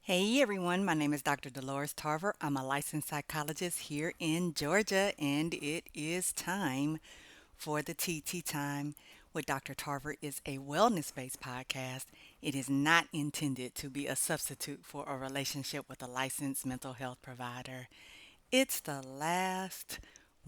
Hey everyone, my name is Dr. Dolores Tarver. I'm a licensed psychologist here in Georgia, and it is time for the TT Time with Dr. Tarver is a wellness-based podcast. It is not intended to be a substitute for a relationship with a licensed mental health provider. It's the last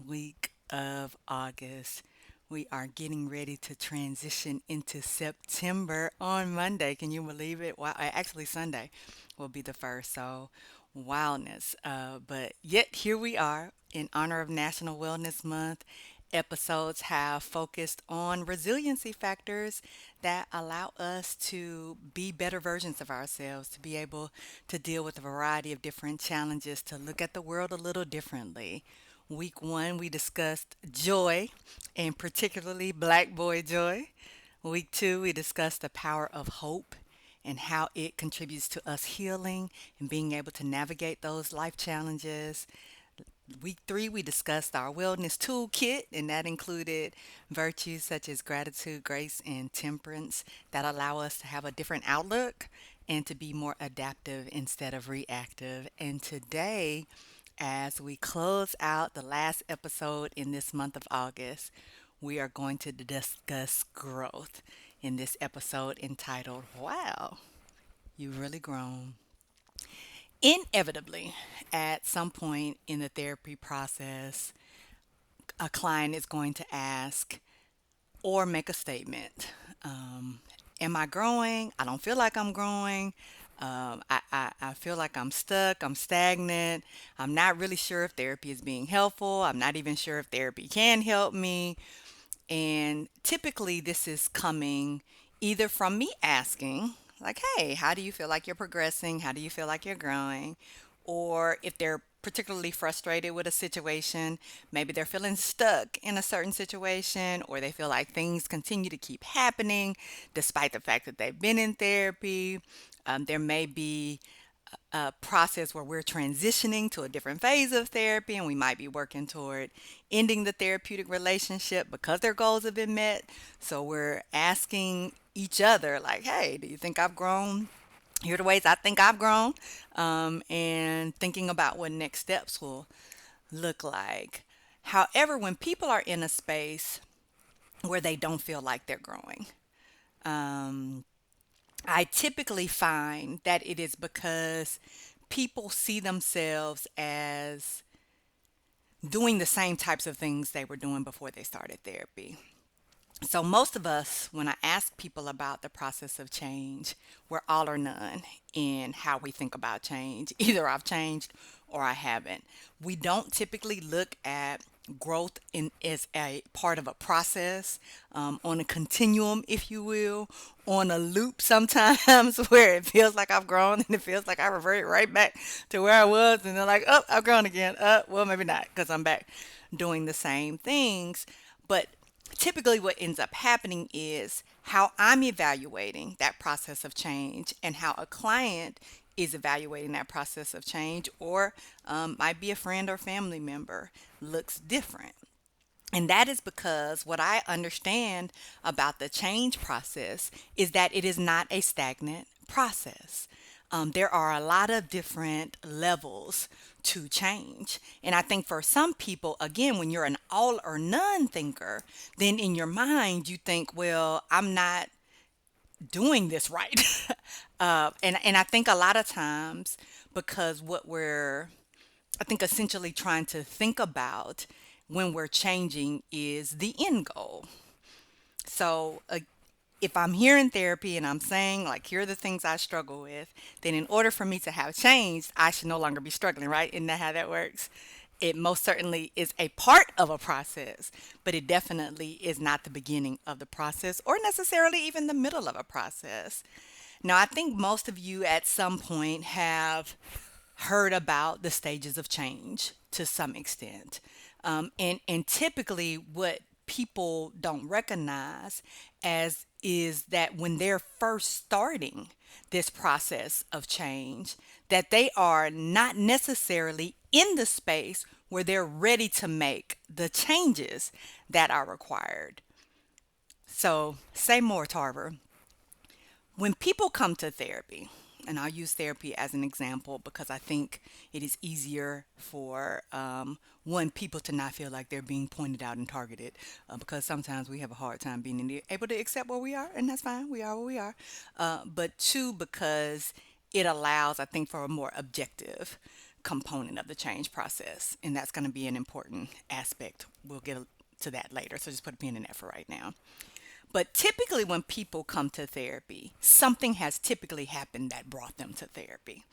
week of August. We are getting ready to transition into September on Monday. Can you believe it? Wow, actually, Sunday will be the first. So, wildness. But yet, here we are in honor of National Wellness Month. Episodes have focused on resiliency factors that allow us to be better versions of ourselves, to be able to deal with a variety of different challenges, to look at the world a little differently. Week one, we discussed joy, and particularly Black boy joy. Week two, we discussed the power of hope and how it contributes to us healing and being able to navigate those life challenges. Week three, we discussed our wellness toolkit, and that included virtues such as gratitude, grace, and temperance that allow us to have a different outlook and to be more adaptive instead of reactive. And today, as we close out the last episode in this month of August, we are going to discuss growth in this episode entitled, Wow, You've Really Grown. Inevitably, at some point in the therapy process, a client is going to ask or make a statement. Am I growing? I don't feel like I'm growing. I feel like I'm stuck. I'm stagnant. I'm not really sure if therapy is being helpful. I'm not even sure if therapy can help me. And typically, this is coming either from me asking, like, hey, how do you feel like you're progressing? How do you feel like you're growing? Or if they're particularly frustrated with a situation, maybe they're feeling stuck in a certain situation, or they feel like things continue to keep happening despite the fact that they've been in therapy. There may be a process where we're transitioning to a different phase of therapy and we might be working toward ending the therapeutic relationship because their goals have been met. So we're asking each other, like, hey, do you think I've grown? Here are the ways I think I've grown, and thinking about what next steps will look like. However, when people are in a space where they don't feel like they're growing, um, I typically find that it is because people see themselves as doing the same types of things they were doing before they started therapy. So, most of us, when I ask people about the process of change, we're all or none in how we think about change. Either I've changed or I haven't. We don't typically look at growth in as a part of a process, on a continuum, if you will, on a loop sometimes where it feels like I've grown and it feels like I reverted right back to where I was, and they're like, oh, I've grown again. Well, maybe not, because I'm back doing the same things. But typically what ends up happening is how I'm evaluating that process of change and how a client is evaluating that process of change, or might be a friend or family member, looks different. And that is because what I understand about the change process is that it is not a stagnant process. There are a lot of different levels to change. And I think for some people, again, when you're an all or none thinker, then in your mind you think, well, I'm not doing this right. And I think a lot of times, because what we're, I think, essentially trying to think about when we're changing is the end goal. So, if I'm here in therapy and I'm saying, like, here are the things I struggle with, then in order for me to have changed, I should no longer be struggling, right? Isn't that how that works? It most certainly is a part of a process, but it definitely is not the beginning of the process or necessarily even the middle of a process. Now, I think most of you at some point have heard about the stages of change to some extent. And typically, what people don't recognize as is that when they're first starting this process of change, that they are not necessarily in the space where they're ready to make the changes that are required. So, say more, Tarver. When people come to therapy, And I'll use therapy as an example because I think it is easier for one, people to not feel like they're being pointed out and targeted, because sometimes we have a hard time being able to accept where we are, and that's fine. We are where we are. But two, because it allows, I think, for a more objective component of the change process, and that's going to be an important aspect. We'll get to that later, so just put a pin in that for right now. But typically, when people come to therapy, something has typically happened that brought them to therapy.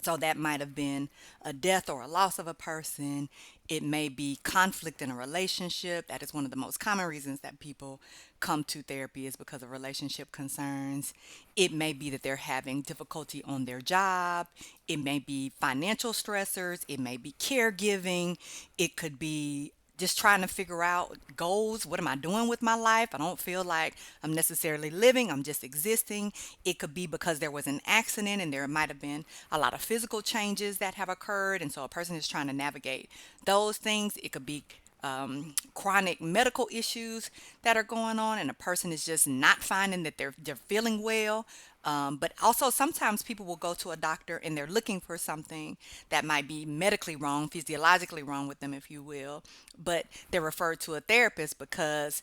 So that might have been a death or a loss of a person. It may be conflict in a relationship. That is one of the most common reasons that people come to therapy, is because of relationship concerns. It may be that they're having difficulty on their job. It may be financial stressors. It may be caregiving. It could be just trying to figure out goals. What am I doing with my life? I don't feel like I'm necessarily living, I'm just existing. It could be because there was an accident and there might have been a lot of physical changes that have occurred. And so a person is trying to navigate those things. It could be chronic medical issues that are going on, and a person is just not finding that they're feeling well. But also, sometimes people will go to a doctor and they're looking for something that might be medically wrong, physiologically wrong with them, if you will. But they're referred to a therapist because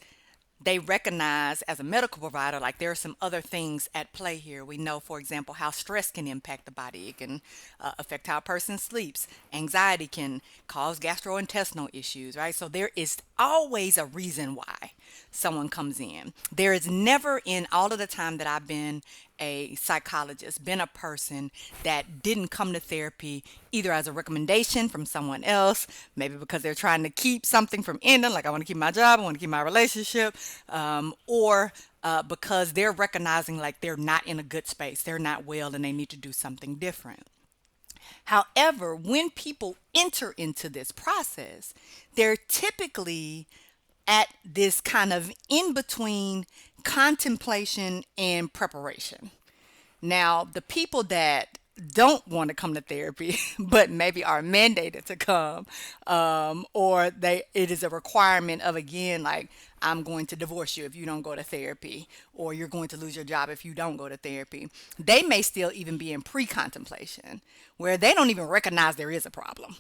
they recognize, as a medical provider, like there are some other things at play here. We know, for example, how stress can impact the body. It can affect how a person sleeps. Anxiety can cause gastrointestinal issues, right? So there is always a reason why someone comes in. There is never, in all of the time that I've been a psychologist, been a person that didn't come to therapy either as a recommendation from someone else, maybe because they're trying to keep something from ending, like I want to keep my job, I want to keep my relationship, or because they're recognizing like they're not in a good space, they're not well, and they need to do something different. However, when people enter into this process, they're typically at this kind of in between contemplation and preparation. Now, the people that don't want to come to therapy, but maybe are mandated to come, or it is a requirement of, again, like, I'm going to divorce you if you don't go to therapy, or you're going to lose your job if you don't go to therapy. They may still even be in pre-contemplation, where they don't even recognize there is a problem.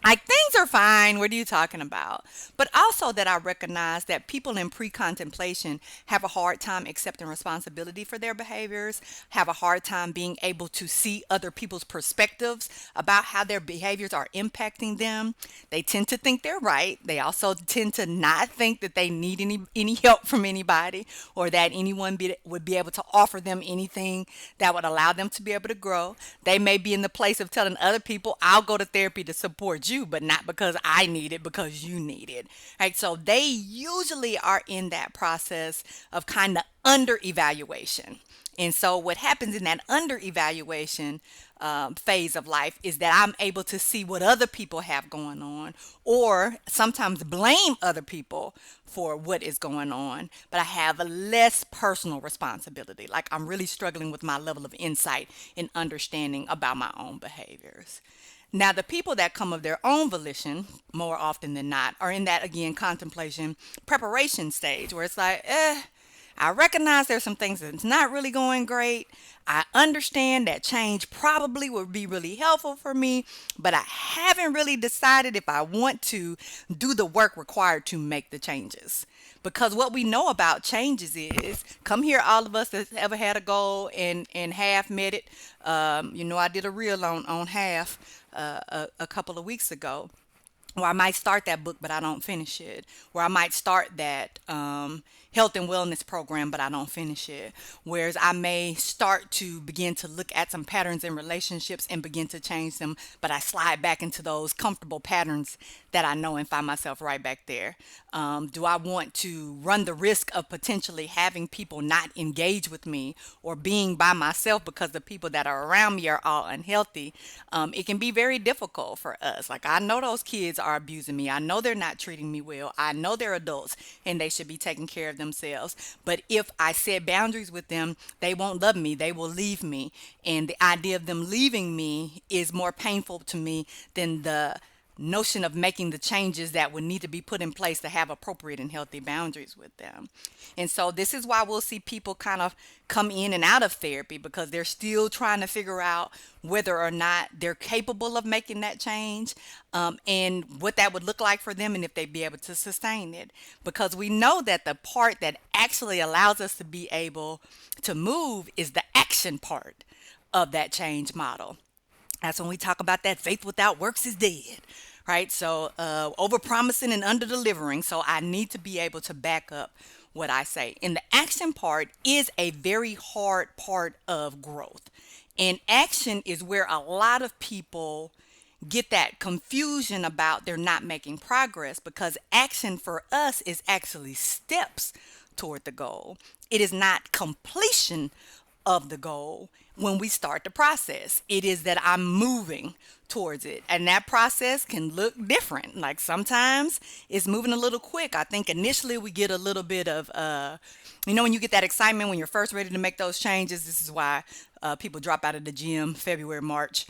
Like, things are fine. What are you talking about? But also that I recognize that people in pre-contemplation have a hard time accepting responsibility for their behaviors, have a hard time being able to see other people's perspectives about how their behaviors are impacting them. They tend to think they're right. They also tend to not think that they need any help from anybody, or that anyone would be able to offer them anything that would allow them to be able to grow. They may be in the place of telling other people, I'll go to therapy to support you, but not because I need it, because you need it. Right? So they usually are in that process of kind of under evaluation. And so what happens in that under evaluation phase of life is that I'm able to see what other people have going on, or sometimes blame other people for what is going on, but I have a less personal responsibility. Like, I'm really struggling with my level of insight and understanding about my own behaviors. Now, the people that come of their own volition, more often than not, are in that, again, contemplation, preparation stage, where it's like, I recognize there's some things that's not really going great. I understand that change probably would be really helpful for me, but I haven't really decided if I want to do the work required to make the changes. Because what we know about changes is, come here, all of us that ever had a goal and half met it. I did a reel on half a couple of weeks ago, where I might start that book, but I don't finish it, where I might start that health and wellness program, but I don't finish it. Whereas I may start to begin to look at some patterns in relationships and begin to change them, but I slide back into those comfortable patterns that I know and find myself right back there. Do I want to run the risk of potentially having people not engage with me, or being by myself because the people that are around me are all unhealthy? It can be very difficult for us. Like, I know those kids are abusing me. I know they're not treating me well. I know they're adults and they should be taking care of themselves. But if I set boundaries with them, they won't love me. They will leave me. And the idea of them leaving me is more painful to me than the notion of making the changes that would need to be put in place to have appropriate and healthy boundaries with them. And so this is why we'll see people kind of come in and out of therapy because they're still trying to figure out whether or not they're capable of making that change, and what that would look like for them and if they'd be able to sustain it. Because we know that the part that actually allows us to be able to move is the action part of that change model. That's when we talk about that faith without works is dead, right? So, over promising and under delivering. So, I need to be able to back up what I say. And the action part is a very hard part of growth. And action is where a lot of people get that confusion about they're not making progress because action for us is actually steps toward the goal. It is not completion of the goal when we start the process. It is that I'm moving towards it. And that process can look different. Like sometimes it's moving a little quick. I think initially we get a little bit of, when you get that excitement when you're first ready to make those changes. This is why people drop out of the gym February, March.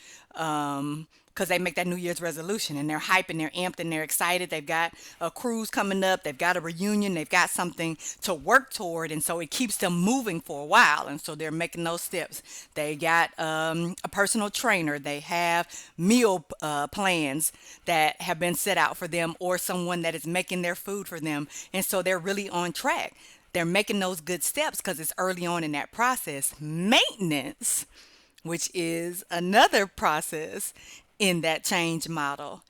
Because they make that New Year's resolution and they're hyped and they're amped and they're excited. They've got a cruise coming up. They've got a reunion. They've got something to work toward. And so it keeps them moving for a while. And so they're making those steps. They got a personal trainer. They have meal plans that have been set out for them or someone that is making their food for them. And so they're really on track. They're making those good steps because it's early on in that process. Maintenance, which is another process in that change model,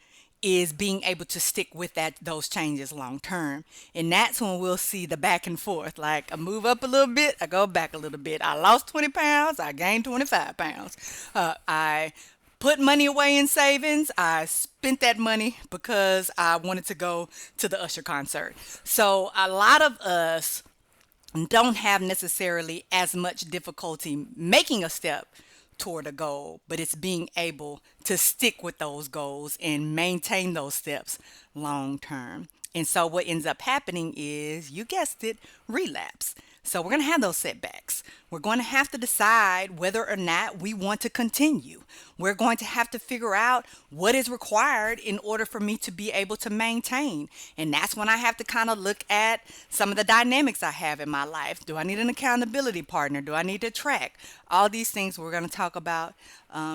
is being able to stick with those changes long term. And that's when we'll see the back and forth. Like I move up a little bit, I go back a little bit. I lost 20 pounds, I gained 25 pounds. I put money away in savings. I spent that money because I wanted to go to the Usher concert. So a lot of us don't have necessarily as much difficulty making a step toward a goal, but it's being able to stick with those goals and maintain those steps long term. And so what ends up happening is, you guessed it, relapse. So we're going to have those setbacks. We're going to have to decide whether or not we want to continue. We're going to have to figure out what is required in order for me to be able to maintain. And that's when I have to kind of look at some of the dynamics I have in my life. Do I need an accountability partner? Do I need to track? All these things we're going to talk about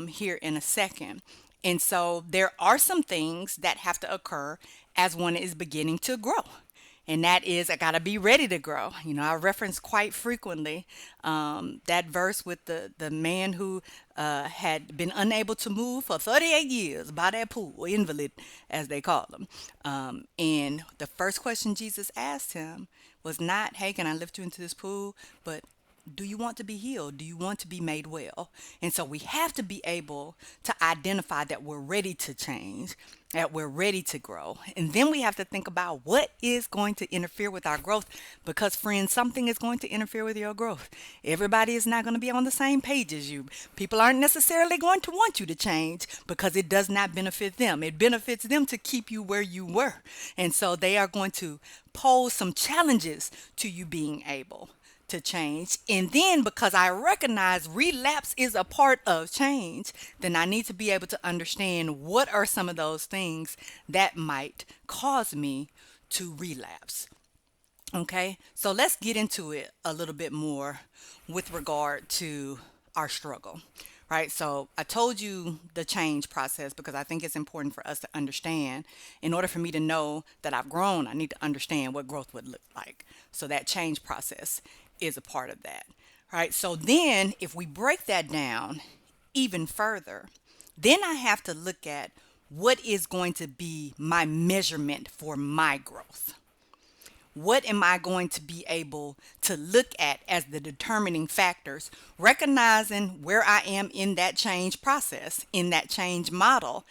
here in a second. And so there are some things that have to occur as one is beginning to grow. And that is, I got to be ready to grow. I reference quite frequently that verse with the man who had been unable to move for 38 years by that pool, invalid, as they call them. And the first question Jesus asked him was not, hey, can I lift you into this pool? But do you want to be healed? Do you want to be made well? And so we have to be able to identify that we're ready to change, that we're ready to grow. And then we have to think about what is going to interfere with our growth, because friends, something is going to interfere with your growth. Everybody is not going to be on the same page as you. People aren't necessarily going to want you to change because it does not benefit them. It benefits them to keep you where you were. And so they are going to pose some challenges to you being able to change. And then because I recognize relapse is a part of change, then I need to be able to understand what are some of those things that might cause me to relapse. Okay, so let's get into it a little bit more with regard to our struggle. Right, so I told you the change process because I think it's important for us to understand. In order for me to know that I've grown, I need to understand what growth would look like. So that change process is a part of that. Right, so then if we break that down even further, then I have to look at what is going to be my measurement for my growth. What am I going to be able to look at as the determining factors, recognizing where I am in that change process, in that change model?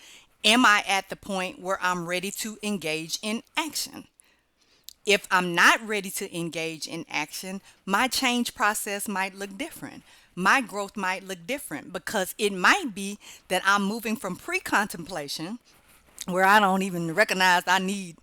Am I at the point where I'm ready to engage in action? If I'm not ready to engage in action, my change process might look different. My growth might look different because it might be that I'm moving from pre-contemplation, where I don't even recognize I need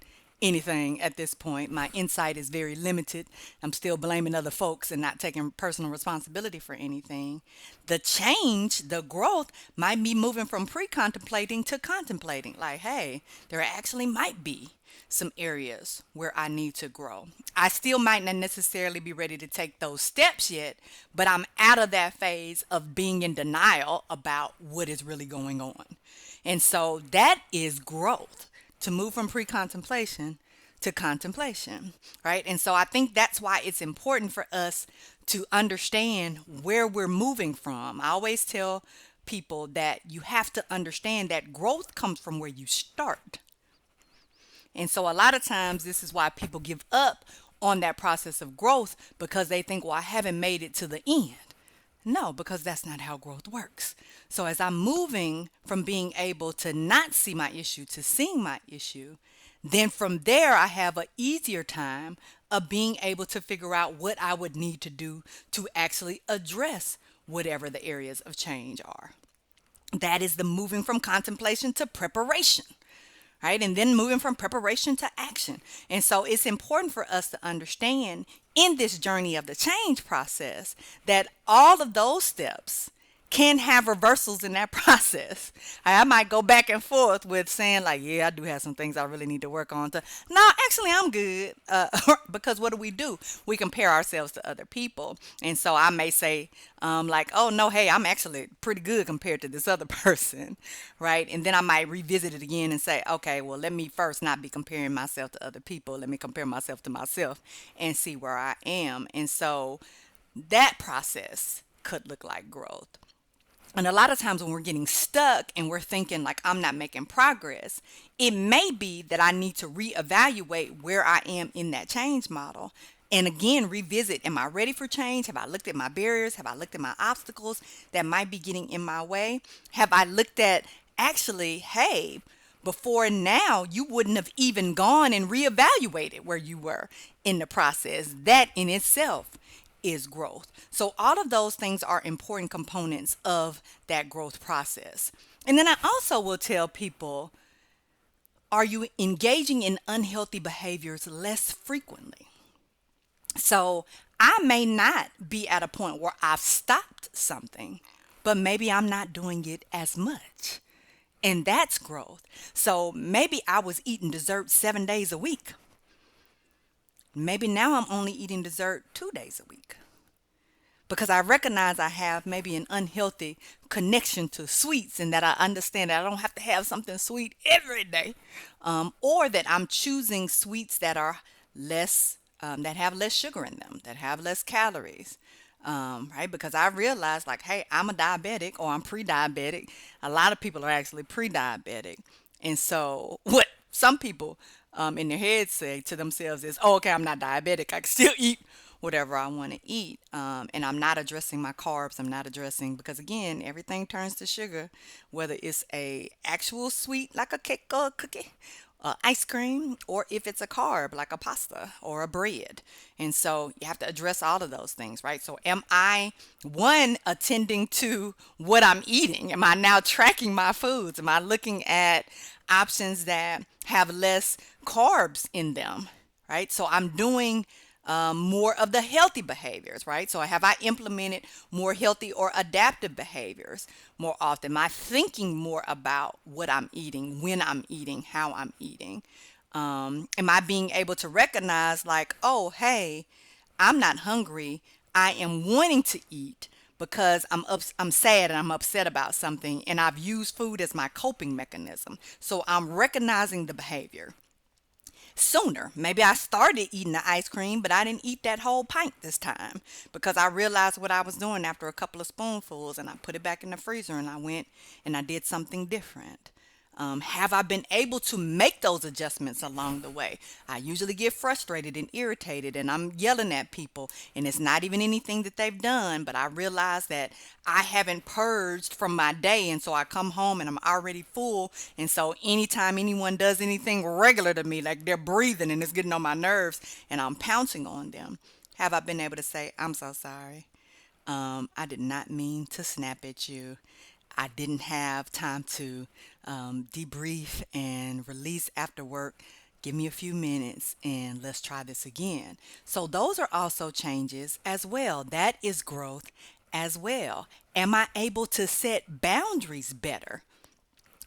anything at this point. My insight is very limited. I'm still blaming other folks and not taking personal responsibility for anything. The change, the growth, might be moving from pre contemplating to contemplating. Like, hey, there actually might be some areas where I need to grow. I still might not necessarily be ready to take those steps yet, but I'm out of that phase of being in denial about what is really going on. And so that is growth, to move from pre contemplation to contemplation, right? And so I think that's why it's important for us to understand where we're moving from. I always tell people that you have to understand that growth comes from where you start. And so a lot of times this is why people give up on that process of growth because they think, well, I haven't made it to the end. No, because that's not how growth works. So as I'm moving from being able to not see my issue to seeing my issue, then from there I have an easier time of being able to figure out what I would need to do to actually address whatever the areas of change are. That is the moving from contemplation to preparation, right? And then moving from preparation to action. And so it's important for us to understand in this journey of the change process that all of those steps can have reversals in that process. I might go back and forth with saying like, yeah, I do have some things I really need to work on. To no, actually, I'm good. Because what do? We compare ourselves to other people, and so I may say like, oh no, hey, I'm actually pretty good compared to this other person, right? And then I might revisit it again and say, okay, well, let me first not be comparing myself to other people. Let me compare myself to myself and see where I am. And so that process could look like growth. And a lot of times when we're getting stuck and we're thinking like I'm not making progress, it may be that I need to reevaluate where I am in that change model. And again, revisit, am I ready for change? Have I looked at my barriers? Have I looked at my obstacles that might be getting in my way? Have I looked at actually, hey, before now, you wouldn't have even gone and reevaluated where you were in the process. That in itself is growth. So all of those things are important components of that growth process. And then I also will tell people, are you engaging in unhealthy behaviors less frequently? So I may not be at a point where I've stopped something, but maybe I'm not doing it as much. And that's growth. So maybe I was eating dessert 7 days a week. Maybe now I'm only eating dessert 2 days a week because I recognize I have maybe an unhealthy connection to sweets and that I understand that I don't have to have something sweet every day, or that I'm choosing sweets that are less, that have less sugar in them, that have less calories. Right? Because I realized, like, hey, I'm a diabetic or I'm pre diabetic. A lot of people are actually pre diabetic. And so, what some people in their heads say to themselves is, oh, okay, I'm not diabetic. I can still eat whatever I want to eat. And I'm not addressing my carbs. I'm not addressing, because again, everything turns to sugar, whether it's a actual sweet like a cake or a cookie, ice cream, or if it's a carb like a pasta or a bread. And so you have to address all of those things, right? So am I one attending to what I'm eating? Am I now tracking my foods? Am I looking at options that have less carbs in them, right? So I'm doing more of the healthy behaviors, right? So have I implemented more healthy or adaptive behaviors more often? Am I thinking more about what I'm eating, when I'm eating, how I'm eating? Am I being able to recognize like, oh, hey, I'm not hungry. I am wanting to eat because I'm sad and I'm upset about something, and I've used food as my coping mechanism. So I'm recognizing the behavior sooner. Maybe I started eating the ice cream, but I didn't eat that whole pint this time because I realized what I was doing after a couple of spoonfuls, and I put it back in the freezer and I went and I did something different. Have I been able to make those adjustments along the way? I usually get frustrated and irritated, and I'm yelling at people, and it's not even anything that they've done, but I realize that I haven't purged from my day, and so I come home and I'm already full. And so anytime anyone does anything regular to me, like they're breathing and it's getting on my nerves, and I'm pouncing on them, have I been able to say, I'm so sorry? I did not mean to snap at you. I didn't have time to debrief and release after work. Give me a few minutes and let's try this again. So, those are also changes as well. That is growth as well. Am I able to set boundaries better?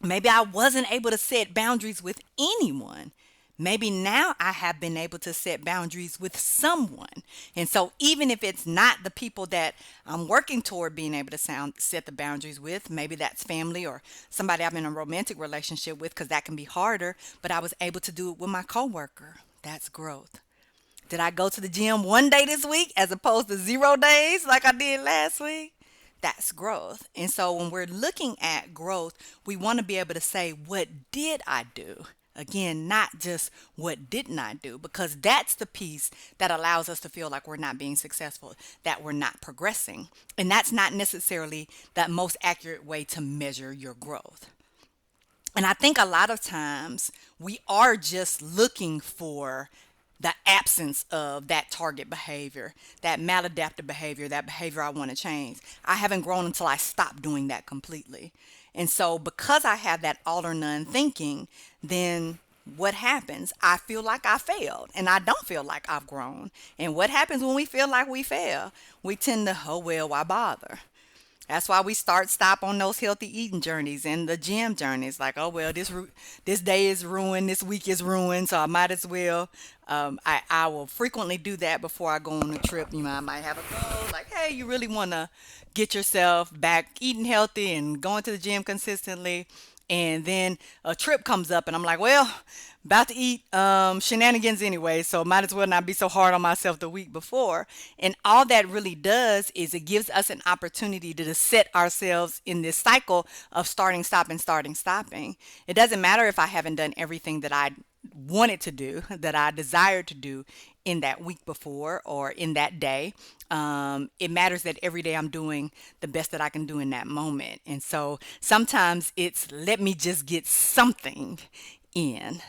Maybe I wasn't able to set boundaries with anyone. Maybe now I have been able to set boundaries with someone. And so, even if it's not the people that I'm working toward being able to set the boundaries with, maybe that's family or somebody I'm in a romantic relationship with, because that can be harder, but I was able to do it with my coworker. That's growth. Did I go to the gym one day this week as opposed to 0 days like I did last week? That's growth. And so when we're looking at growth, we want to be able to say, what did I do? Again, not just what didn't I do, because that's the piece that allows us to feel like we're not being successful, that we're not progressing. And that's not necessarily the most accurate way to measure your growth. And I think a lot of times we are just looking for the absence of that target behavior, that maladaptive behavior, that behavior I want to change. I haven't grown until I stop doing that completely. And so, because I have that all or none thinking, then what happens? I feel like I failed and I don't feel like I've grown. And what happens when we feel like we fail? We tend to, oh, well, why bother? That's why we stop on those healthy eating journeys and the gym journeys. Like, oh well, this day is ruined, this week is ruined, so I might as well. I will frequently do that before I go on a trip. I might have a goal like, hey, you really want to get yourself back eating healthy and going to the gym consistently. And then a trip comes up, and I'm like, well, about to eat shenanigans anyway, so might as well not be so hard on myself the week before. And all that really does is it gives us an opportunity to just set ourselves in this cycle of starting, stopping, starting, stopping. It doesn't matter if I haven't done everything that I wanted to do, that I desired to do in that week before or in that day. It matters that every day I'm doing the best that I can do in that moment. And so sometimes it's let me just get something in.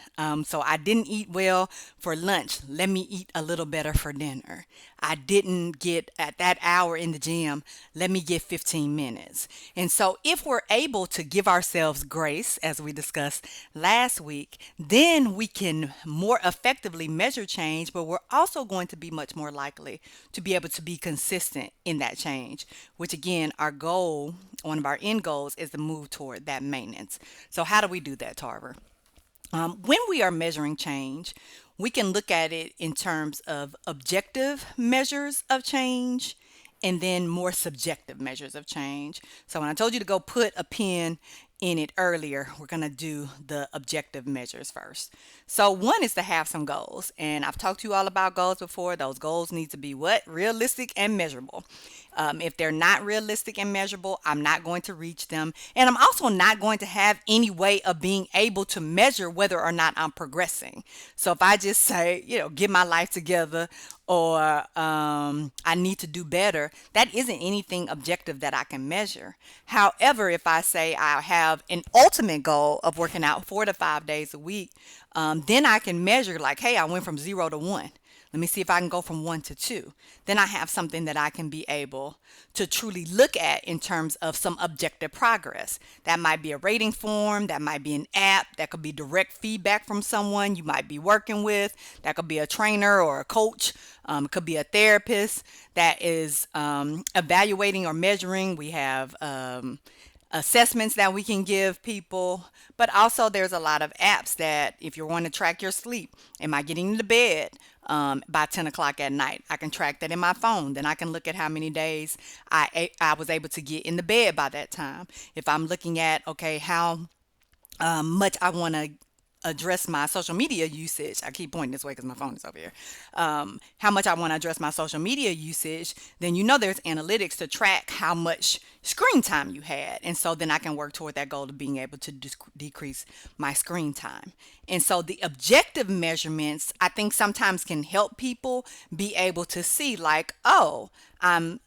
So I didn't eat well for lunch. Let me eat a little better for dinner. I didn't get at that hour in the gym. Let me get 15 minutes. And so if we're able to give ourselves grace, as we discussed last week, then we can more effectively measure change, but we're also going to be much more likely to be able to be consistent in that change, which again, our goal, one of our end goals is to move toward that maintenance. So how do we do that, Tarver? When we are measuring change, we can look at it in terms of objective measures of change and then more subjective measures of change. So when I told you to go put a pin in it earlier, we're going to do the objective measures first. So one is to have some goals. And I've talked to you all about goals before. Those goals need to be what? Realistic and measurable. If they're not realistic and measurable, I'm not going to reach them. And I'm also not going to have any way of being able to measure whether or not I'm progressing. So if I just say, get my life together or I need to do better, that isn't anything objective that I can measure. However, if I say I have an ultimate goal of working out 4 to 5 days a week, then I can measure like, hey, I went from 0 to 1. Let me see if I can go from 1 to 2. Then I have something that I can be able to truly look at in terms of some objective progress. That might be a rating form, that might be an app, that could be direct feedback from someone you might be working with, that could be a trainer or a coach, it could be a therapist that is evaluating or measuring. We have assessments that we can give people, but also there's a lot of apps that if you want to track your sleep, am I getting to bed by 10 o'clock at night? I can track that in my phone. Then I can look at how many days I was able to get in the bed by that time. If I'm looking at, okay, how much I want to address my social media usage. I keep pointing this way because my phone is over here. How much I want to address my social media usage, then there's analytics to track how much screen time you had. And so then I can work toward that goal of being able to decrease my screen time. And so the objective measurements, I think sometimes can help people be able to see like, oh, I'm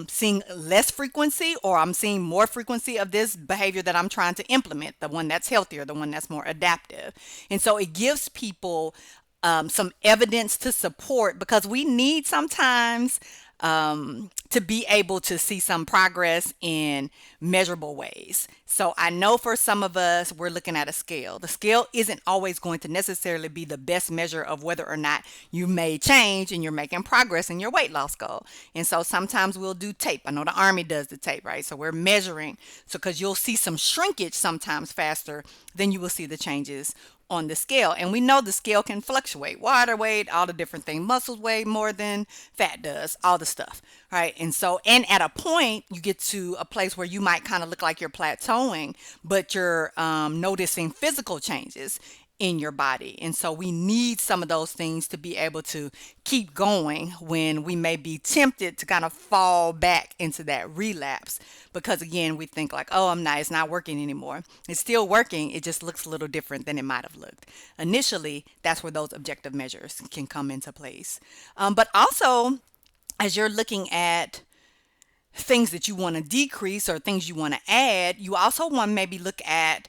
seeing less frequency or I'm seeing more frequency of this behavior that I'm trying to implement, the one that's healthier, the one that's more adaptive. And so it gives people some evidence to support because we need sometimes to be able to see some progress in measurable ways. So I know for some of us, we're looking at a scale. The scale isn't always going to necessarily be the best measure of whether or not you made change and you're making progress in your weight loss goal. And so sometimes we'll do tape. I know the Army does the tape, right? So we're measuring. So because you'll see some shrinkage sometimes faster than you will see the changes on the scale. And we know the scale can fluctuate. Water weight, all the different things. Muscles weigh more than fat does, all the stuff. Right. And so, and at a point, you get to a place where you might kind of look like you're plateauing, but you're noticing physical changes in your body. And so we need some of those things to be able to keep going when we may be tempted to kind of fall back into that relapse. Because again, we think like, oh, it's not working anymore. It's still working. It just looks a little different than it might have looked. Initially, that's where those objective measures can come into place. But also, as you're looking at things that you want to decrease or things you want to add, you also want to maybe look at,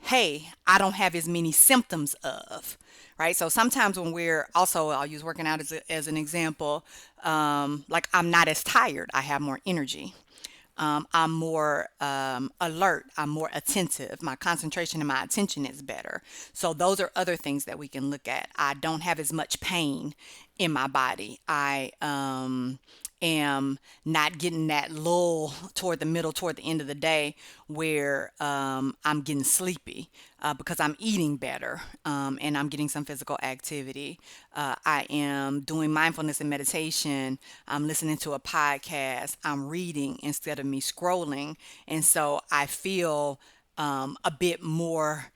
hey, I don't have as many symptoms of, right? So sometimes when we're also, I'll use working out as an example, like I'm not as tired, I have more energy. I'm more alert. I'm more attentive. My concentration and my attention is better. So those are other things that we can look at. I don't have as much pain in my body. I am not getting that lull toward the end of the day where I'm getting sleepy because I'm eating better and I'm getting some physical activity. I am doing mindfulness and meditation. I'm listening to a podcast. I'm reading instead of me scrolling. And so I feel a bit more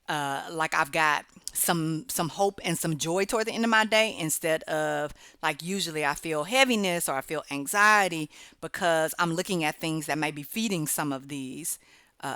like I've got some hope and some joy toward the end of my day instead of like usually I feel heaviness or I feel anxiety because I'm looking at things that may be feeding some of these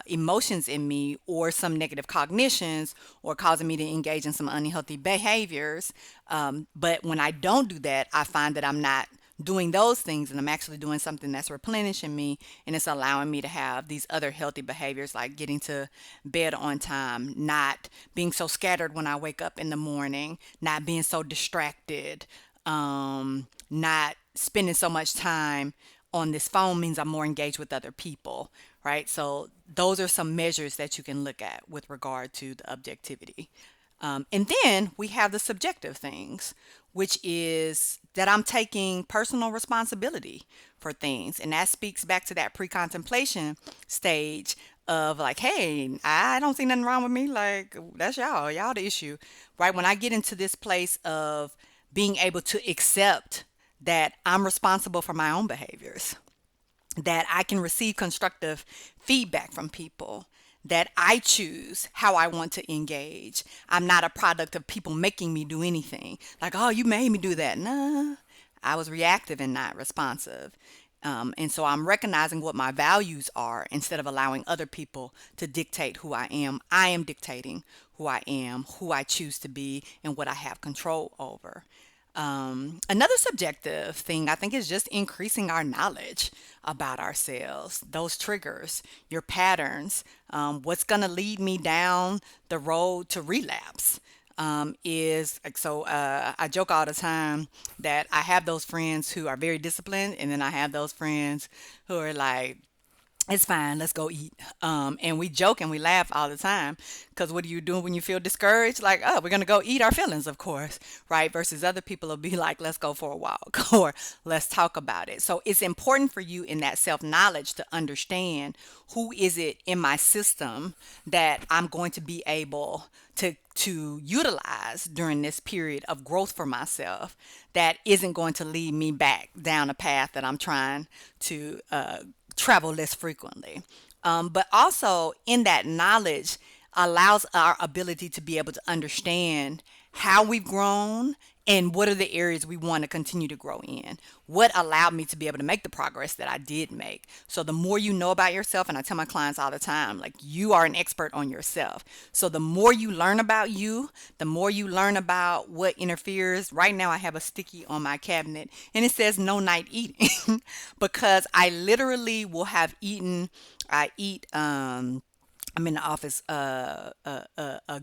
emotions in me or some negative cognitions or causing me to engage in some unhealthy behaviors. But when I don't do that, I find that I'm not doing those things and I'm actually doing something that's replenishing me and it's allowing me to have these other healthy behaviors like getting to bed on time, not being so scattered when I wake up in the morning, not being so distracted, not spending so much time on this phone means I'm more engaged with other people, right? So those are some measures that you can look at with regard to the objectivity. And then we have the subjective things, which is that I'm taking personal responsibility for things. And that speaks back to that pre contemplation stage of like, hey, I don't see nothing wrong with me. Like, that's y'all the issue, right? When I get into this place of being able to accept that I'm responsible for my own behaviors, that I can receive constructive feedback from people, that I choose how I want to engage. I'm not a product of people making me do anything. Like, oh, you made me do that. Nah, I was reactive and not responsive. And so I'm recognizing what my values are instead of allowing other people to dictate who I am. I am dictating who I am, who I choose to be, and what I have control over. Another subjective thing I think is just increasing our knowledge about ourselves, those triggers, your patterns, what's going to lead me down the road to relapse. Is like so I joke all the time that I have those friends who are very disciplined and then I have those friends who are like, it's fine, let's go eat. And we joke and we laugh all the time because what are you doing when you feel discouraged? Like, oh, we're gonna go eat our feelings, of course, right? Versus other people will be like, let's go for a walk or let's talk about it. So it's important for you in that self-knowledge to understand who is it in my system that I'm going to be able to utilize during this period of growth for myself that isn't going to lead me back down a path that I'm trying to travel less frequently. But also in that knowledge allows our ability to be able to understand how we've grown and what are the areas we want to continue to grow in. What allowed me to be able to make the progress that I did make. So the more you know about yourself, and I tell my clients all the time, like you are an expert on yourself. So the more you learn about you, the more you learn about what interferes. Right now I have a sticky on my cabinet and it says no night eating because I literally will have eaten, I eat I'm in the office a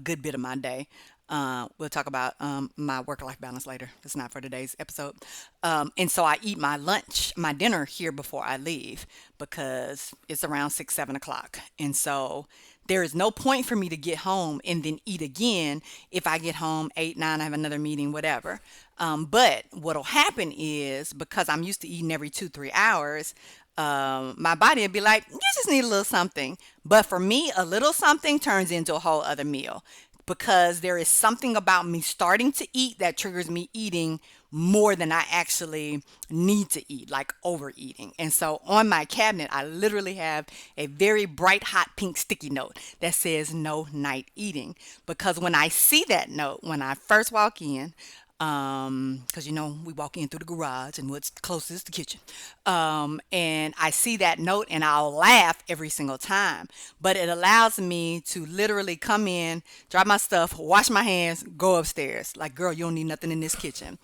good bit of my day. We'll talk about my work-life balance later. It's not for today's episode. And so I eat my lunch, my dinner here before I leave because it's around 6, 7 o'clock. And so there is no point for me to get home and then eat again if I get home 8, 9, I have another meeting, whatever. But what'll happen is because I'm used to eating every 2, 3 hours, my body will be like, you just need a little something. But for me, a little something turns into a whole other meal because there is something about me starting to eat that triggers me eating more than I actually need to eat, like overeating. And so on my cabinet, I literally have a very bright, hot pink sticky note that says no night eating. Because when I see that note, when I first walk in, because we walk in through the garage and what's closest the kitchen, and I see that note and I'll laugh every single time. But it allows me to literally come in, drop my stuff, wash my hands, go upstairs. Like, girl, you don't need nothing in this kitchen.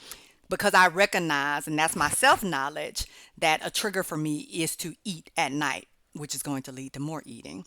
Because I recognize, and that's my self knowledge, that a trigger for me is to eat at night, which is going to lead to more eating.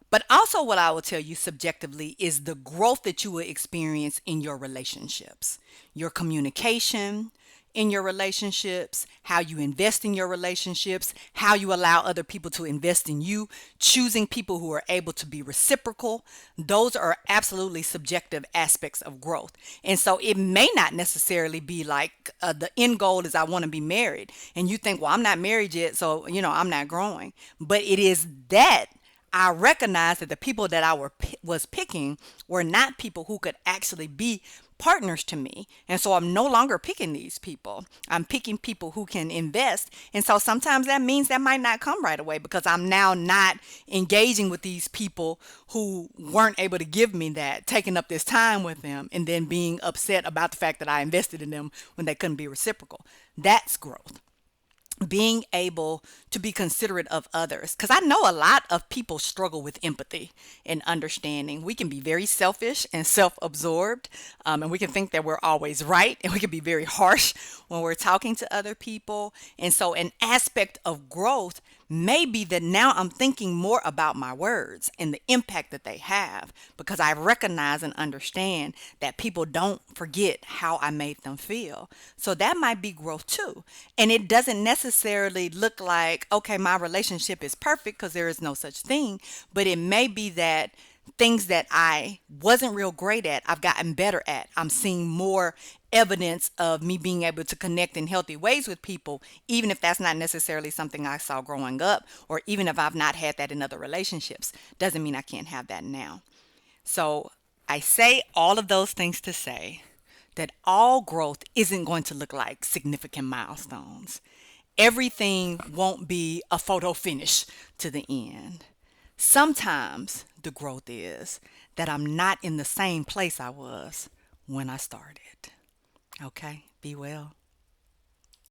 But also, what I will tell you subjectively is the growth that you will experience in your relationships, your communication in your relationships, how you invest in your relationships, how you allow other people to invest in you, choosing people who are able to be reciprocal. Those are absolutely subjective aspects of growth. And so it may not necessarily be like the end goal is I want to be married. And you think, well, I'm not married yet, so, I'm not growing. But it is that I recognized that the people that was picking were not people who could actually be partners to me. And so I'm no longer picking these people. I'm picking people who can invest. And so sometimes that means that might not come right away because I'm now not engaging with these people who weren't able to give me that, taking up this time with them and then being upset about the fact that I invested in them when they couldn't be reciprocal. That's growth, being able to be considerate of others, because I know a lot of people struggle with empathy and understanding. We can be very selfish and self-absorbed, and we can think that we're always right, and we can be very harsh when we're talking to other people. And so an aspect of growth may be that now I'm thinking more about my words and the impact that they have, because I recognize and understand that people don't forget how I made them feel. So that might be growth too. And it doesn't necessarily look like, okay, my relationship is perfect, because there is no such thing, but it may be that things that I wasn't real great at, I've gotten better at. I'm seeing more evidence of me being able to connect in healthy ways with people, even if that's not necessarily something I saw growing up, or even if I've not had that in other relationships, doesn't mean I can't have that now. So I say all of those things to say that all growth isn't going to look like significant milestones. Everything won't be a photo finish to the end. Sometimes the growth is that I'm not in the same place I was when I started. Okay, be well.